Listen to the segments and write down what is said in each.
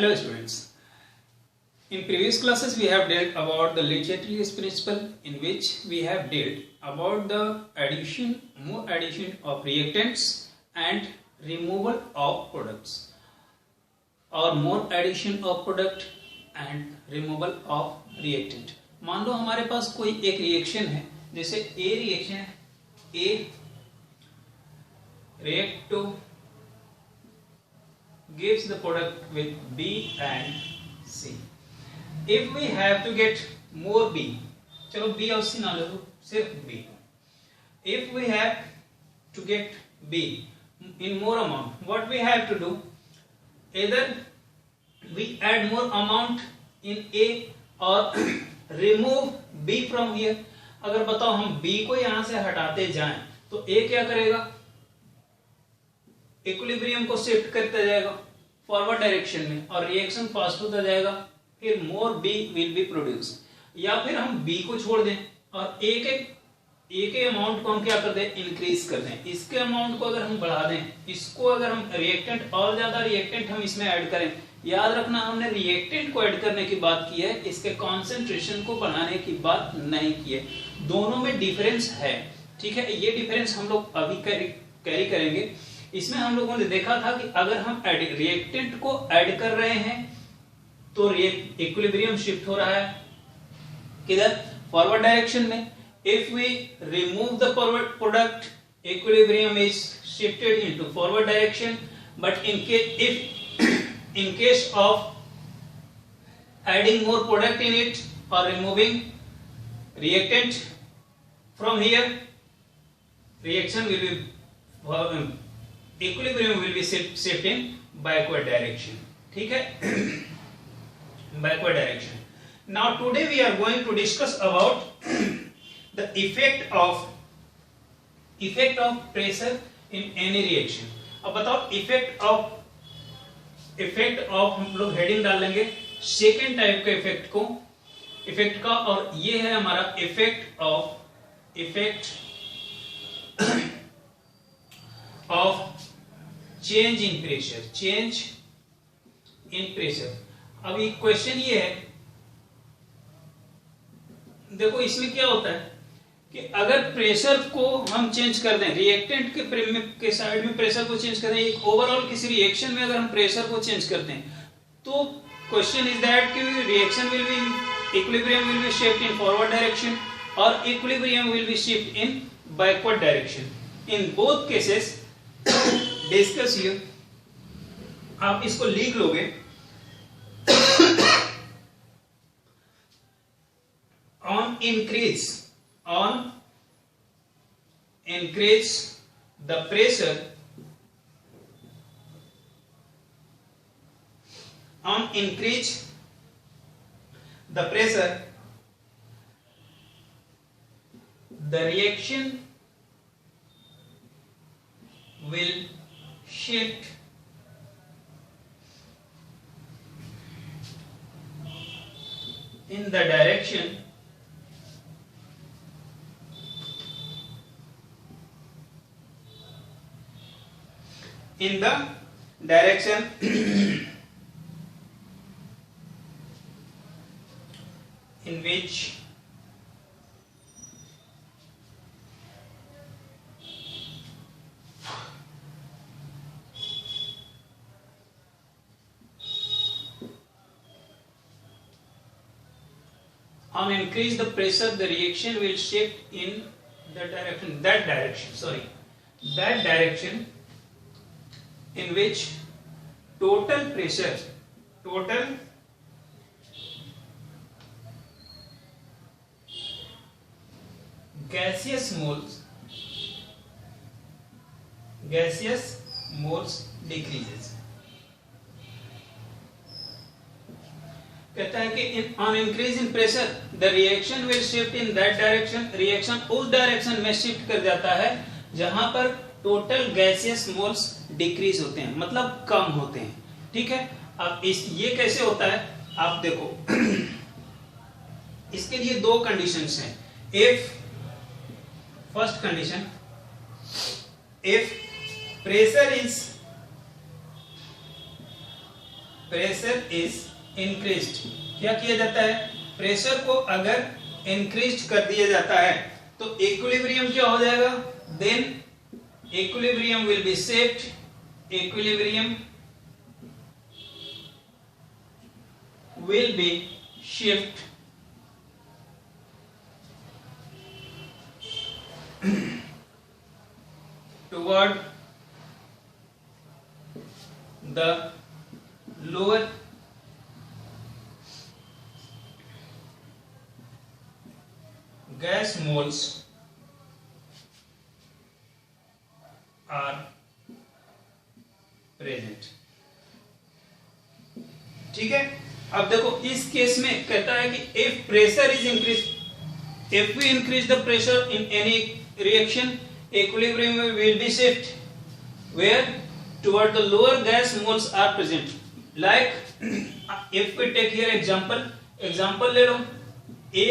Hello students. In previous classes we have dealt about the Le Chatelier's principle, in which we have dealt about the more addition of reactants and removal of products, or more addition of product and removal of reactant. मान लो हमारे पास कोई एक reaction है, जैसे A reaction है, A react to gives the product with B and C. If we have to get more B, चलो B और C ना लो, सिर्फ B. If we have to get B in more amount, what we have to do? Either we add more amount in A or remove B from here. अगर बताओ हम B को यहां से हटाते जाएं तो A क्या करेगा? इक्विलिब्रियम को शिफ्ट करता जाएगा फॉरवर्ड डायरेक्शन में और रिएक्शन फास्ट होता जाएगा, फिर मोर बी विल बी प्रोड्यूस. या फिर हम बी को छोड़ दें और एक अमाउंट को हम क्या कर दें, इंक्रीज कर दें. इसके अमाउंट को अगर हम बढ़ा दें, इसको अगर हम रिएक्टेंट और ज्यादा रिएक्टेंट हम इसमें ऐड करें. याद रखना हमने रिएक्टेंट को ऐड करने की बात की है, इसके कॉन्सेंट्रेशन को बढ़ाने की बात नहीं की है. दोनों में डिफरेंस है, ठीक है. ये डिफरेंस हम लोग अभी कैरी करेंगे. इसमें हम लोगों ने देखा था कि अगर हम रिएक्टेंट को ऐड कर रहे हैं तो इक्विलिब्रियम शिफ्ट हो रहा है किधर, फॉरवर्ड डायरेक्शन में. If we remove the forward product, equilibrium is shifted into forward direction. But in case of adding more product in it or removing reactant from here, reaction will be equilibrium will be shift in backward direction. ठीक है, backward direction. Now today we are going to discuss about the effect of pressure in any reaction. अब बताओ effect of हम लोग heading डाल लेंगे second type के effect का, और ये है हमारा effect of change in pressure. अभी क्वेश्चन ये है, देखो इसमें क्या होता है कि अगर प्रेशर को हम चेंज कर दें, रिएक्टेंट के साइड में प्रेशर को चेंज कर दें, एक ओवरऑल किसी रिएक्शन में अगर हम प्रेशर को चेंज करते हैं, तो क्वेश्चन इज दैट कि reaction will be equilibrium will be shift in forward direction और equilibrium will be shift in backward direction. In both cases discuss here. आप इसको लिख लोगे on increase the pressure, the reaction will shift in the direction in which on increase the pressure the reaction will shift in that direction in which total gaseous moles decreases. कहता है कि on increase in pressure the reaction will shift in that direction. Reaction उस direction में shift कर जाता है जहां पर टोटल गैसियस मोल्स डिक्रीज होते हैं, मतलब कम होते हैं. ठीक है. अब ये कैसे होता है, आप देखो इसके लिए दो कंडीशंस हैं. If first condition, if pressure is pressure is increased, क्या किया जाता है, प्रेशर को अगर इंक्रीज कर दिया जाता है तो इक्विलिब्रियम क्या हो जाएगा, then equilibrium will be shift, equilibrium will be shift toward the lower gas moles are present। ठीक है, अब देखो इस केस में कहता है कि if pressure is increased, if we increase the pressure in any reaction, equilibrium will be shift where toward the lower gas moles are present। Like if we take here example ले लो, A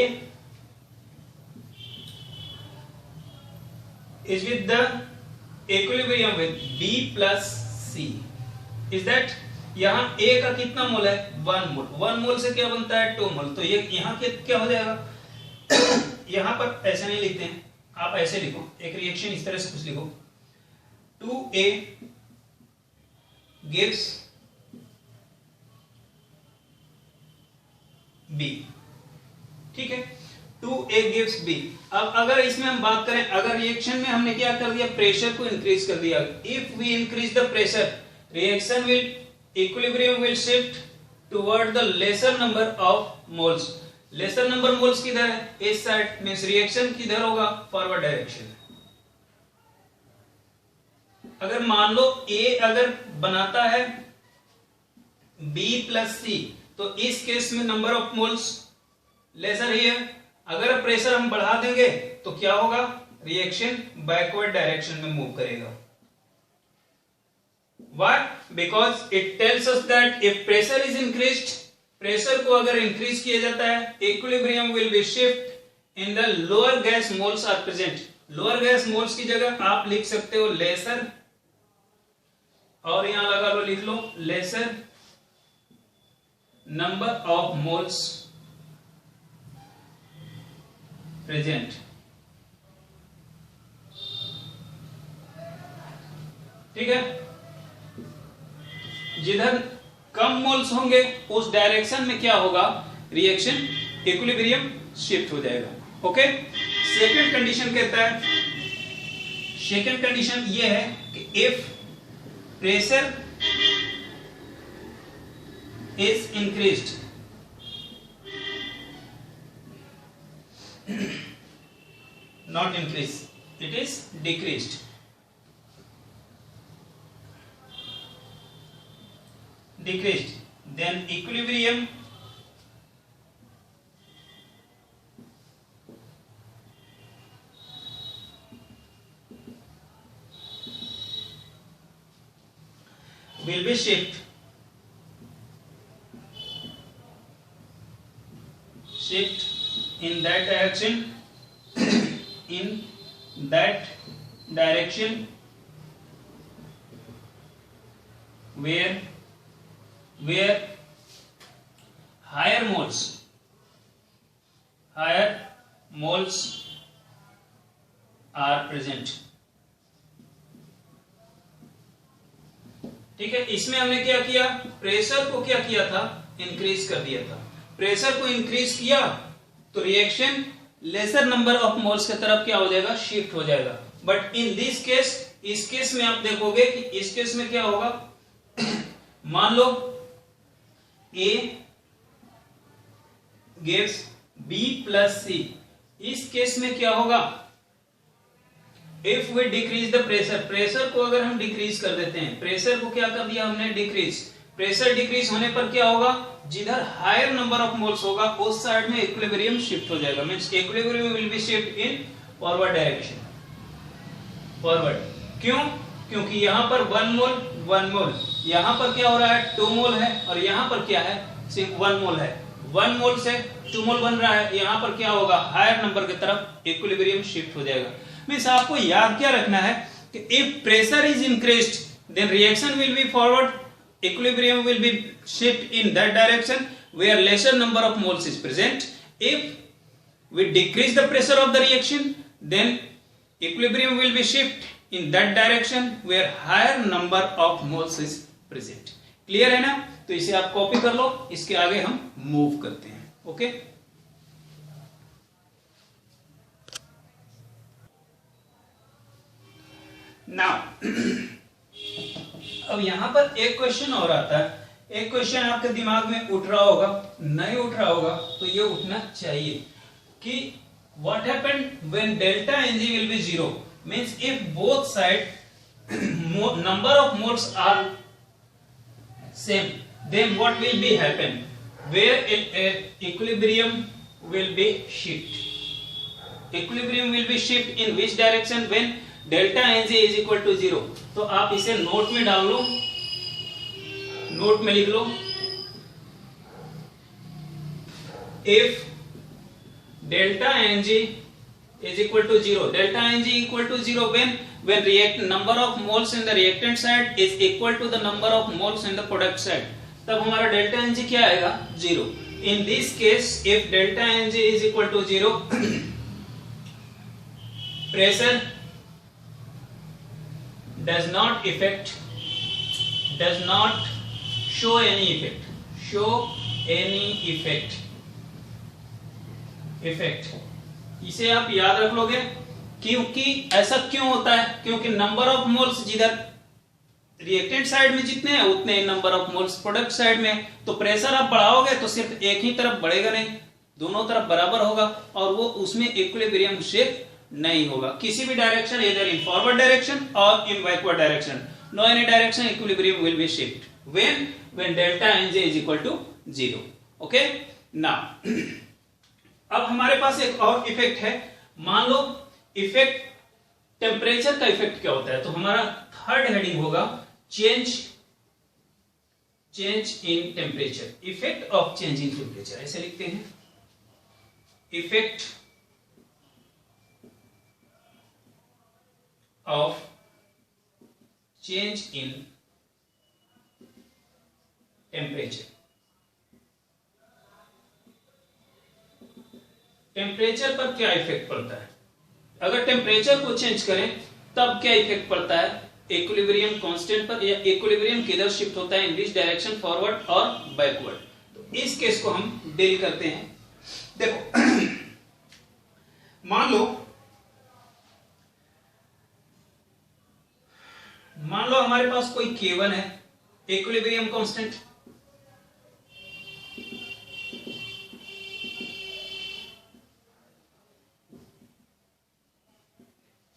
is with the equilibrium with B plus C, is that यहाँ A का कितना मोल है, 1 मोल, 1 मोल से क्या बनता है, 2 मोल, तो ये यहाँ क्या हो जाएगा यहाँ पर ऐसे नहीं लिखते हैं, आप ऐसे लिखो, एक रिएक्शन इस तरह से कुछ लिखो, 2A gives B, ठीक है, 2A gives B। अब अगर इसमें हम बात करें, अगर रिएक्शन में हमने क्या कर दिया, प्रेशर को इंक्रीज कर दिया, if we increase the pressure, reaction will equilibrium will shift toward the lesser number of moles। lesser number moles किधर है, इस साइड, मींस रिएक्शन किधर होगा, फॉरवर्ड डायरेक्शन। अगर मान लो A अगर बनाता है B प्लस C, तो इस केस में नंबर ऑफ मोल्स लेसर ही है, अगर प्रेशर हम बढ़ा देंगे तो क्या होगा, रिएक्शन बैकवर्ड डायरेक्शन में मूव करेगा। Why? Because it tells us that if pressure is increased, pressure को अगर इंक्रीज किया जाता है, equilibrium will be shift in the lower gas moles are present। lower gas moles की जगह आप लिख सकते हो lesser, और यहां लगा लो, लिख लो lesser number of moles present। ठीक है, जिधर कम मोल्स होंगे उस डायरेक्शन में क्या होगा, रिएक्शन इक्विलिब्रियम शिफ्ट हो जाएगा। ओके, सेकंड कंडीशन कहता है, सेकंड कंडीशन ये है कि if pressure is increased, not increase, it is decreased, decreased, then equilibrium will be shift in that direction in that direction where higher moles are present। ठीक है, इसमें हमने क्या किया, प्रेशर को क्या किया था, इंक्रीज कर दिया था। प्रेशर को इंक्रीज किया तो reaction laser number of moles की तरफ क्या हो जाएगा, शिफ्ट हो जाएगा। बट इन दिस केस, इस केस में आप देखोगे कि इस केस में क्या होगा, मान लो A gives B plus C, इस केस में क्या होगा, if we decrease the pressure, pressure को अगर हम डिक्रीज कर देते हैं, प्रेशर को क्या कर दिया हमने, डिक्रीज, प्रेशर डिक्रीज होने पर क्या होगा, जिधर हायर नंबर ऑफ मोल्स होगा उस साइड में इक्विलिब्रियम शिफ्ट हो जाएगा, means equilibrium will be shift in forward direction, forward. क्यों, क्योंकि यहां पर 1 मोल, यहां पर क्या हो रहा है, 2 मोल है, और यहां पर क्या है, सिर्फ 1 मोल है, 1 मोल से 2 मोल बन रहा है, यहां पर क्या होगा, हायर नंबर की तरफ इक्विलिब्रियम शिफ्ट हो जाएगा। मींस आपको याद क्या रखना है कि if pressure is increased then reaction will be forward, equilibrium will be shift in that direction where lesser number of moles is present. If we decrease the pressure of the reaction, then equilibrium will be shift in that direction where higher number of moles is present. Clear है ना? तो इसे आप copy कर लो, इसके आगे हम move करते हैं. ओके, नाउ अब यहां पर एक क्वेश्चन और आता है. एक क्वेश्चन आपके दिमाग में उठ रहा होगा, नहीं उठ रहा होगा तो ये उठना चाहिए कि what happened when delta Ng will be 0, means if both side number of moles are same, then what will be happen, where equilibrium will be shift. Equilibrium will be shift in which direction when delta Ng is equal to 0. तो आप इसे note में डाल लो, note में लिख लो. If delta Ng is equal to 0, delta Ng equal to 0 when react number of moles in the reactant side is equal to the number of moles in the product side, तब हमारा delta Ng क्या आएगा? 0. In this case, if delta Ng is equal to 0, pressure does not show any effect. इसे आप याद रख लोगे. क्योंकि ऐसा क्यों होता है? क्योंकि नंबर ऑफ मोल्स जिधर रिएक्टेंट साइड में जितने हैं उतने ही number of moles product side में. तो प्रेशर आप बढ़ाओगे तो सिर्फ एक ही तरफ बढ़ेगा नहीं, दोनों तरफ बराबर होगा और वो उसमें इक्विलिब्रियम शिफ्ट नहीं होगा किसी भी डायरेक्शन, इधर इन फॉरवर्ड डायरेक्शन और in backward direction. No any direction equilibrium will be shift when delta Ng is equal to 0. Okay, now अब हमारे पास एक और इफेक्ट है. मान लो इफेक्ट टेम्परेचर का इफेक्ट क्या होता है, तो हमारा थर्ड हेडिंग होगा change in temperature. Effect of change in temperature ऐसे लिखते हैं. Effect of change in temperature. Temperature पर क्या इफेक्ट पड़ता है? अगर टेम्परेचर को चेंज करें तब क्या इफेक्ट पड़ता है? इक्विलिब्रियम कांस्टेंट पर, या इक्विलिब्रियम किधर शिफ्ट होता है, इन विच डायरेक्शन, फॉरवर्ड और बैकवर्ड. तो इस केस को हम डील करते हैं. देखो मान लो हमारे पास कोई K1 है, equilibrium constant.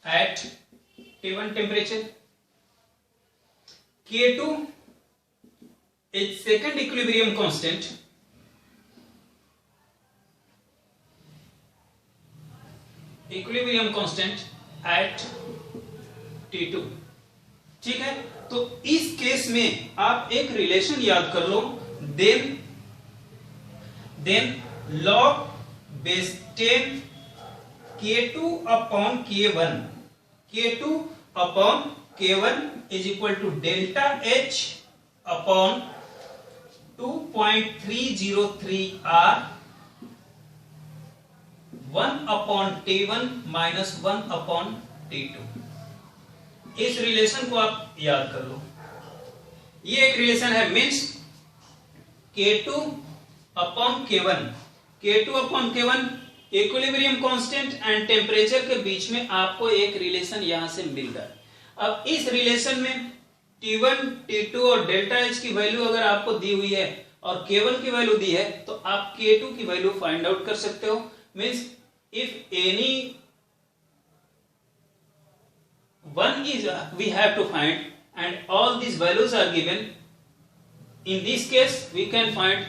at T1 temperature. K2 is second equilibrium constant. Equilibrium constant at T2. ठीक है, तो इस केस में आप एक रिलेशन याद कर लो. Then log base 10 K2 upon K1. K2 upon K1 is equal to delta H upon 2.303 R 1 upon T1 minus 1 upon T2. इस रिलेशन को आप याद कर लो. ये एक रिलेशन है, means K2 upon K1. K2 upon K1 equilibrium constant and temperature के बीच में आपको एक रिलेशन यहां से मिल रहा है. अब इस रिलेशन में T1, T2 और डेल्टा H की वैल्यू अगर आपको दी हुई है और K1 की वैल्यू दी है तो आप K2 की वैल्यू फाइंड आउट कर सकते हो. Means if any one is we have to find and all these values are given. In this case we can find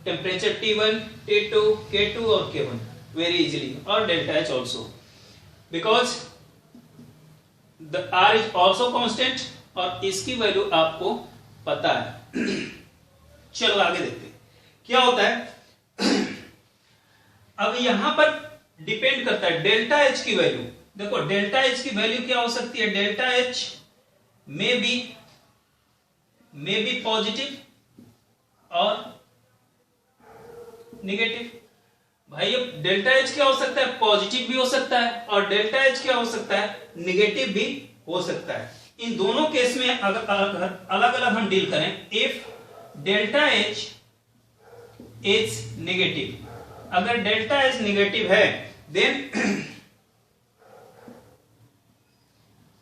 temperature T1, T2, K2 और K1 very easily, or delta H also, because the R is also constant और इसकी value आपको पता है. चलो आगे देखते हैं क्या होता है. अब यहां पर डिपेंड करता है डेल्टा H की वैल्यू. देखो डेल्टा H की वैल्यू क्या हो सकती है? डेल्टा H में बी मे बी पॉजिटिव और नेगेटिव। भाई अब डेल्टा एच क्या हो सकता है, पॉजिटिव भी हो सकता है और डेल्टा एच क्या हो सकता है, नेगेटिव भी हो सकता है। इन दोनों केस में अगर अलग अलग हम डील करें, if delta H is negative, अगर डेल्टा एच नेगेटिव है देन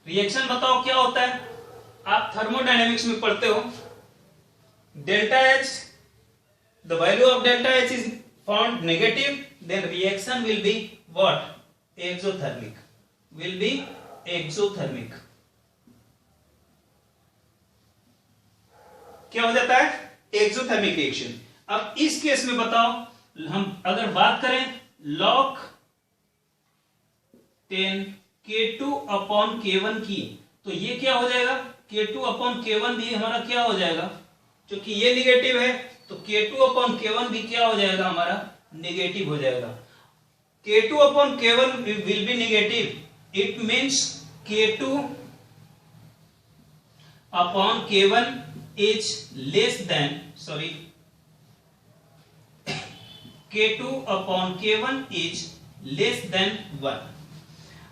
रिएक्शन बताओ क्या होता है, आप थर्मोडायनेमिक्स में पढ़ते हो, delta H, the value of delta H is found negative, then reaction will be what, exothermic, will be exothermic। क्या हो जाता है, एक्सोथर्मिक रिएक्शन। अब इस केस में बताओ, हम अगर बात करें log 10 K2 अपॉन K1 की, तो ये क्या हो जाएगा, K2 अपॉन K1 भी हमारा क्या हो जाएगा, क्योंकि ये निगेटिव है तो K2 अपॉन K1 भी क्या हो जाएगा, हमारा नेगेटिव हो जाएगा। K2 upon K1 will be negative. It means K2 upon K1 is less than, sorry, K2 upon K1 is less than 1।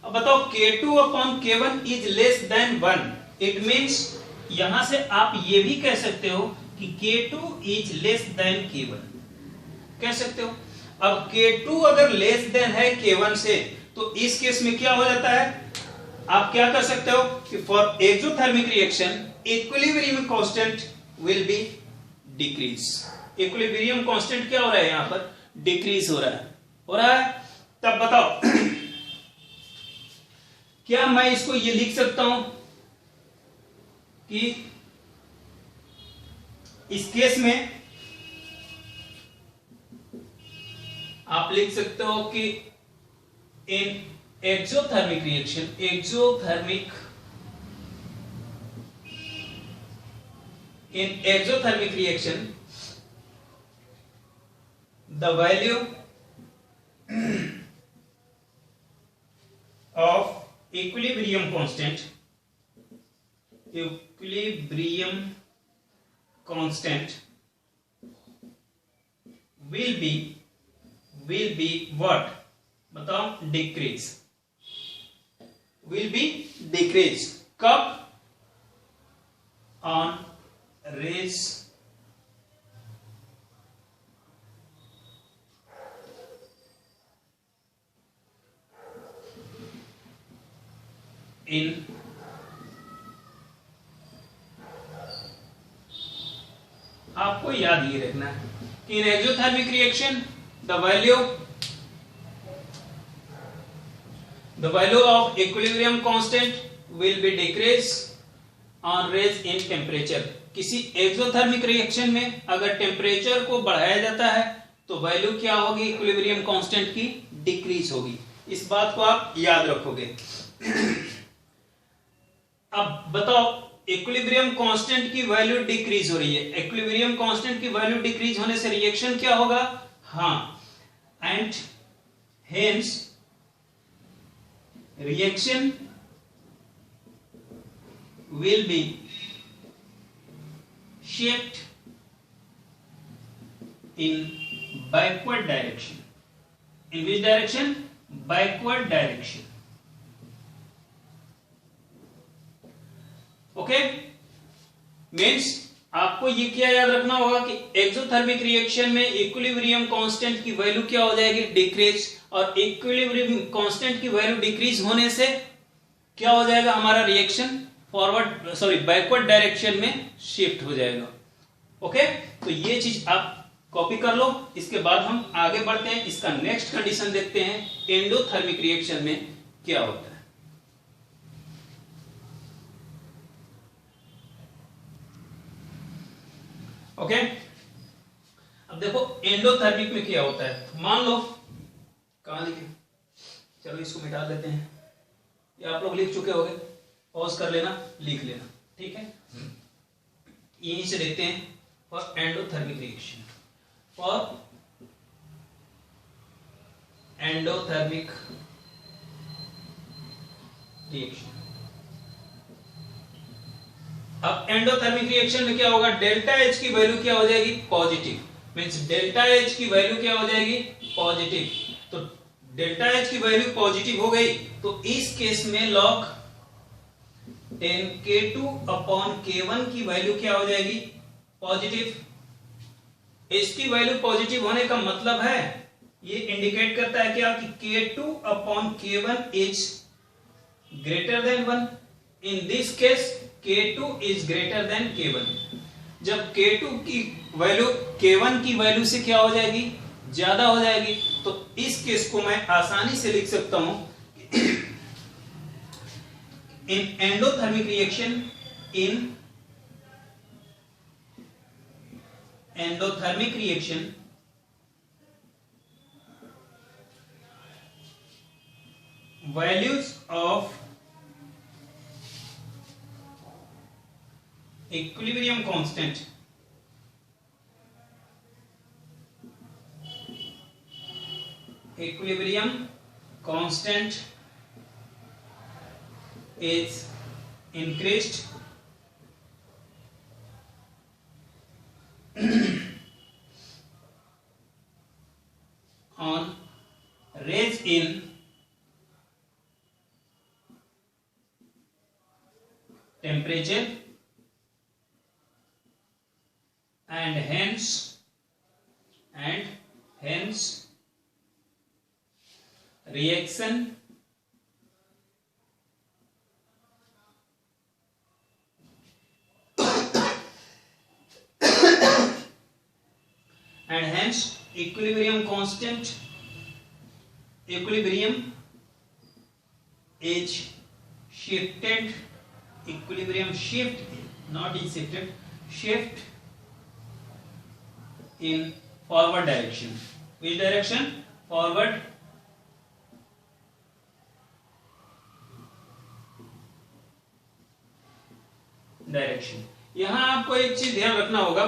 अब बताओ K2 upon K1 is less than 1, it means यहां से आप ये भी कह सकते हो कि K2 is less than K1, कह सकते हो। अब K2 अगर लेस देन है K1 से, तो इस केस में क्या हो जाता है, आप क्या कर सकते हो कि for exothermic reaction equilibrium constant will be decrease. Equilibrium constant क्या हो रहा है, यहां पर डिक्रीज हो रहा है। तब बताओ क्या मैं इसको ये लिख सकता हूं कि इस केस में आप लिख सकते हो कि in exothermic reaction, in exothermic reaction the value of equilibrium constant will be what, बताओ, decrease, will be decrease। कब, on raise in आपको याद ये रखना है कि in exothermic reaction the value of equilibrium constant will be decreased on rise in temperature। किसी exothermic reaction में अगर टेम्परेचर को बढ़ाया जाता है तो वैल्यू क्या होगी, इक्विलिब्रियम कांस्टेंट की डिक्रीज होगी। इस बात को आप याद रखोगे। अब बताओ इक्विलिब्रियम कांस्टेंट की वैल्यू डिक्रीज हो रही है, इक्विलिब्रियम कांस्टेंट की वैल्यू डिक्रीज होने से रिएक्शन क्या होगा, हाँ, and hence reaction will be shaped in backward direction। in which direction, backward direction। Okay, means आपको ये क्या याद रखना होगा कि एक्सोथर्मिक रिएक्शन में इक्विलिब्रियम कांस्टेंट की वैल्यू क्या हो जाएगी, डिक्रीज, और इक्विलिब्रियम कांस्टेंट की वैल्यू डिक्रीज होने से क्या हो जाएगा, हमारा रिएक्शन बैकवर्ड डायरेक्शन में शिफ्ट हो जाएगा। ओके, तो ये चीज आप कॉपी कर लो। इसके बाद हम आगे बढ़ते हैं, इसका नेक्स्ट कंडीशन देखते हैं एंडोथर्मिक रिएक्शन में क्या होता है। ओके, अब देखो एंडोथर्मिक में क्या होता है। मान लो, कहां लिखे, चलो इसको मिटा देते हैं, ये आप लोग लिख चुके होंगे, पॉज कर लेना, लिख लेना, ठीक है। यहीं से देखते हैं for endothermic reaction, for endothermic reaction. अब एंडोथर्मिक रिएक्शन में क्या होगा, डेल्टा एच की वैल्यू क्या हो जाएगी, पॉजिटिव, मींस डेल्टा एच की वैल्यू क्या हो जाएगी, पॉजिटिव। तो डेल्टा एच की वैल्यू पॉजिटिव हो गई तो इस केस में log tan K2 upon K1 की वैल्यू क्या हो जाएगी, पॉजिटिव। इसकी वैल्यू पॉजिटिव होने का मतलब है, ये इंडिकेट करता है क्या कि K2 upon K1 is greater than 1। In this case K2 is greater than K1। जब K2 की वैल्यू K1 की वैल्यू से क्या हो जाएगी, ज्यादा हो जाएगी, तो इस केस को मैं आसानी से लिख सकता हूं, in endothermic reaction, in endothermic reaction values of equilibrium constant is increased on raise in temperature and hence reaction and hence equilibrium is shifted, equilibrium shift, not is shifted, shift in forward direction. Which direction? Forward direction. यहां आपको एक चीज ध्यान रखना होगा,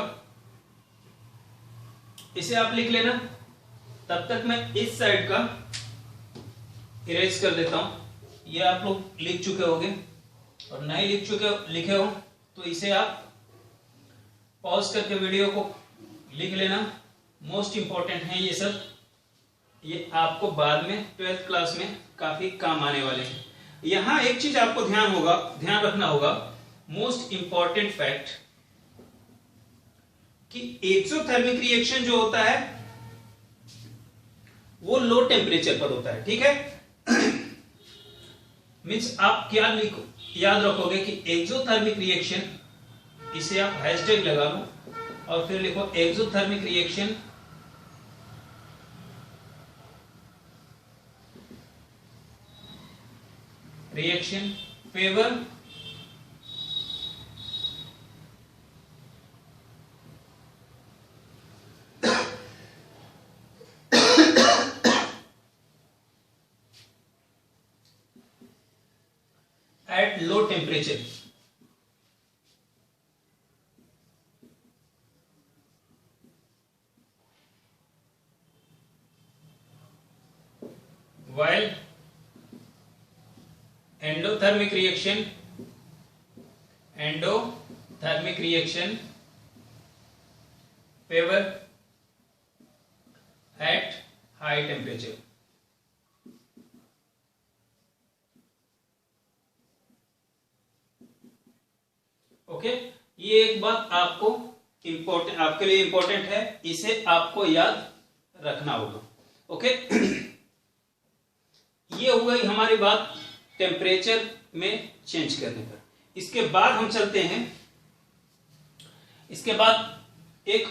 इसे आप लिख लेना, तब तक मैं इस साइड का इरेज कर देता हूं। ये आप लोग लिख चुके होंगे, और नहीं लिखे हो तो इसे आप पॉज करके वीडियो को लिख लेना। मोस्ट इंपॉर्टेंट है ये सब, ये आपको बाद में 12th क्लास में काफी काम आने वाले हैं। यहां एक चीज आपको ध्यान रखना होगा, मोस्ट इंपॉर्टेंट फैक्ट, कि एक्सोथर्मिक रिएक्शन जो होता है वो लो टेम्परेचर पर होता है, ठीक है। मीन्स आप क्या याद रखोगे कि एक्सोथर्मिक रिएक्शन, इसे आप हैशटैग लगा लो और फिर लिखो exothermic reaction favour at low temperature. While endothermic reaction favor at high temperature. Okay, ये एक बात आपके लिए इंपॉर्टेंट है, इसे आपको याद रखना होगा। ओके, ये हो गई हमारी बात टेम्परेचर में चेंज करने पर। इसके बाद हम चलते हैं, इसके बाद एक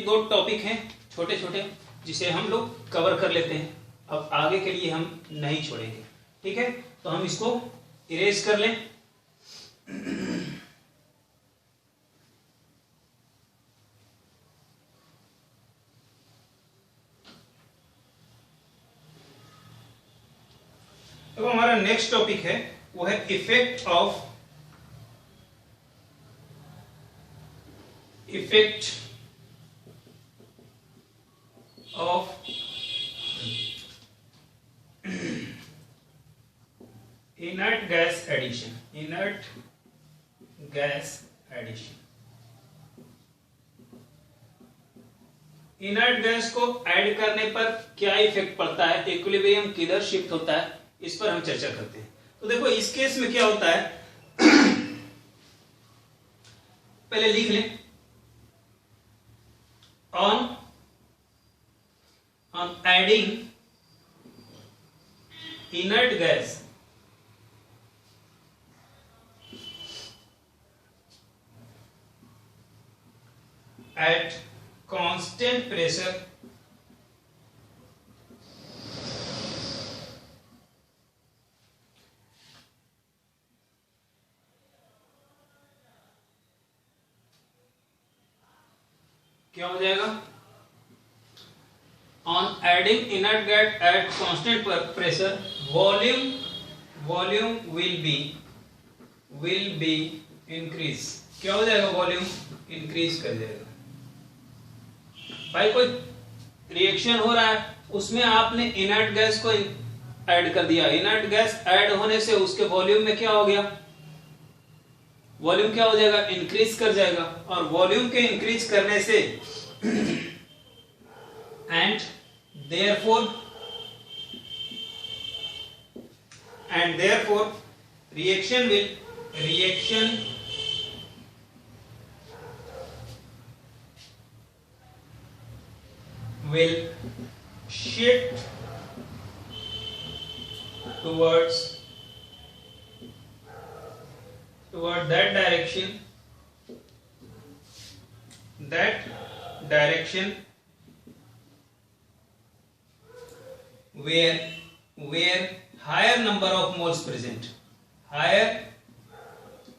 दो टॉपिक हैं छोटे छोटे, जिसे हम लोग कवर कर लेते हैं, अब आगे के लिए हम नहीं छोड़ेंगे, ठीक है। तो हम इसको इरेज कर लें। तो हमारा नेक्स्ट टॉपिक है, वो है effect of inert gas addition. Inert gas को ऐड करने पर क्या इफेक्ट पड़ता है, इक्विलिब्रियम किधर शिफ्ट होता है, इस पर हम चर्चा करते हैं। तो देखो इस केस में क्या होता है, पहले लिख लें, on adding inert gas at constant pressure क्या हो जाएगा, on adding inert gas at constant pressure volume will be increase। क्या हो जाएगा, वॉल्यूम इंक्रीज कर जाएगा। भाई कोई रिएक्शन हो रहा है, उसमें आपने इनर्ट गैस को ऐड कर दिया, इनर्ट गैस ऐड होने से उसके वॉल्यूम में क्या हो गया, वॉल्यूम क्या हो जाएगा, इंक्रीज कर जाएगा। और वॉल्यूम के इंक्रीज करने से and therefore reaction will shift toward that direction where higher number of moles present, higher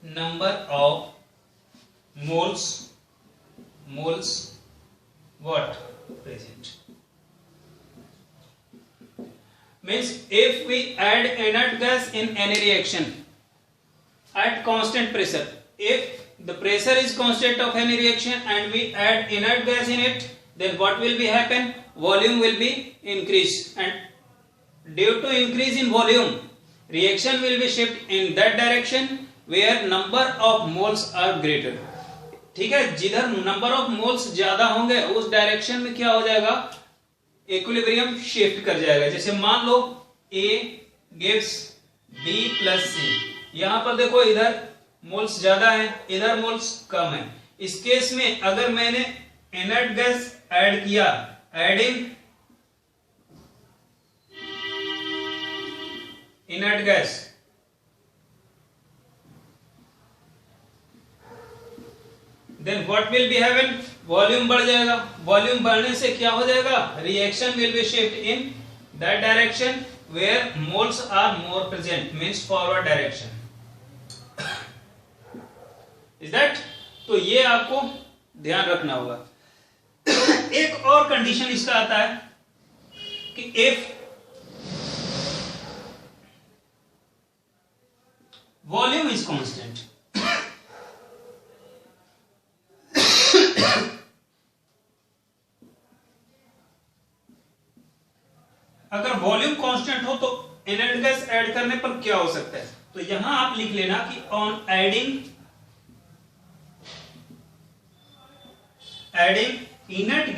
number of moles what present, means if we add inert gas in any reaction at constant pressure, if the pressure is constant of any reaction and we add inert gas in it, then what will be happen, volume will be increased, and due to increase in volume reaction will be shift in that direction where number of moles are greater। ठीक है, जिधर number of moles ज्यादा होंगे उस direction में क्या हो जाएगा, इक्विलिब्रियम शिफ्ट कर जाएगा। जैसे मान लो A gives B plus C, यहां पर देखो इधर मोल्स ज्यादा है, इधर मोल्स कम है। इस केस में अगर मैंने इनर्ट गैस ऐड किया, adding inert gas, then what will be happen, volume बढ़ जाएगा। वॉल्यूम बढ़ने से क्या हो जाएगा, reaction will be shift in that direction where moles are more present, means forward direction. Is that, तो ये आपको ध्यान रखना होगा। एक और कंडीशन इसका आता है कि इफ वॉल्यूम इज कांस्टेंट, अगर वॉल्यूम कांस्टेंट हो तो इनर्ट गैस ऐड करने पर क्या हो सकता है, तो यहां आप लिख लेना कि on adding inert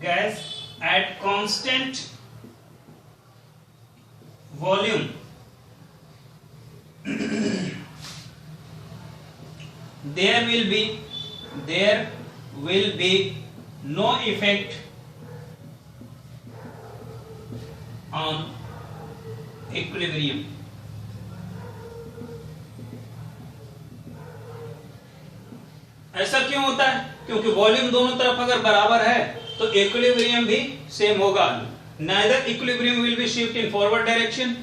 gas at constant volume there will be no effect on equilibrium। ऐसा क्यों होता है, क्योंकि वॉल्यूम दोनों तरफ अगर बराबर है तो इक्विलिब्रियम भी सेम होगा। neither equilibrium will be shift in forward direction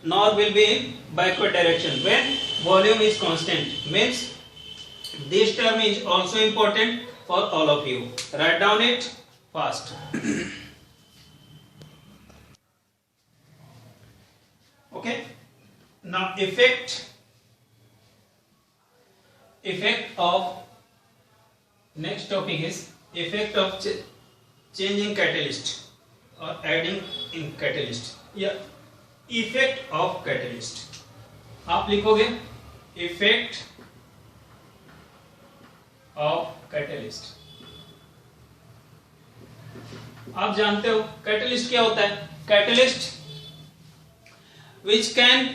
nor will be in backward direction when volume is constant, means this term is also important for all of you, write down it fast। okay, now effect of next topic is effect of changing catalyst or adding in catalyst। या effect of catalyst, आप लिखोगे effect of catalyst. आप जानते हो catalyst क्या होता है? Catalyst which can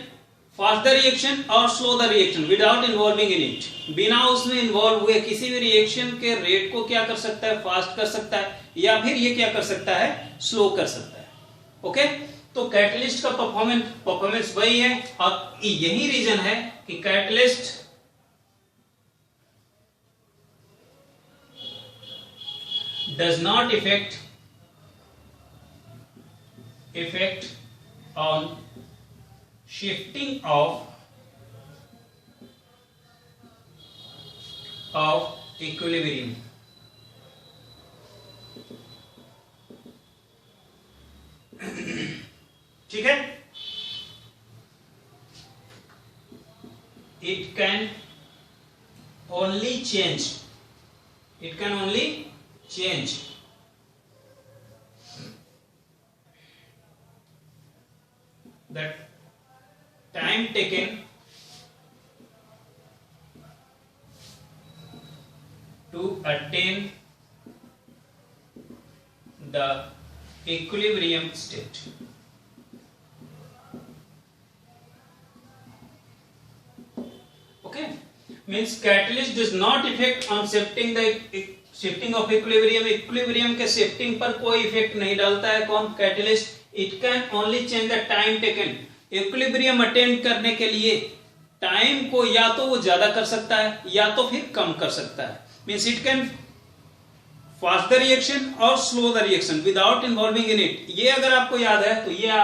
fast the reaction और slow the reaction without involving in it, बिना उसमें इन्वॉल्व हुए किसी भी रिएक्शन के रेट को क्या कर सकता है? फास्ट कर सकता है, या फिर ये क्या कर सकता है? स्लो कर सकता है। ओके, तो कैटलिस्ट का परफॉर्मेंस वही है, और यही रीजन है कि catalyst does not effect on shifting of equilibrium। ठीक है, it can only change the time taken to attain the equilibrium state। Okay, means catalyst does not affect on shifting of equilibrium। Equilibrium के shifting पर कोई effect नहीं डालता है कौन? Catalyst. It can only change the time taken, equilibrium attain करने के लिए टाइम को या तो वो ज्यादा कर सकता है या तो फिर कम कर सकता है। Means it can fast the reaction और slow the reaction without involving in it. ये अगर आपको याद है तो ये आप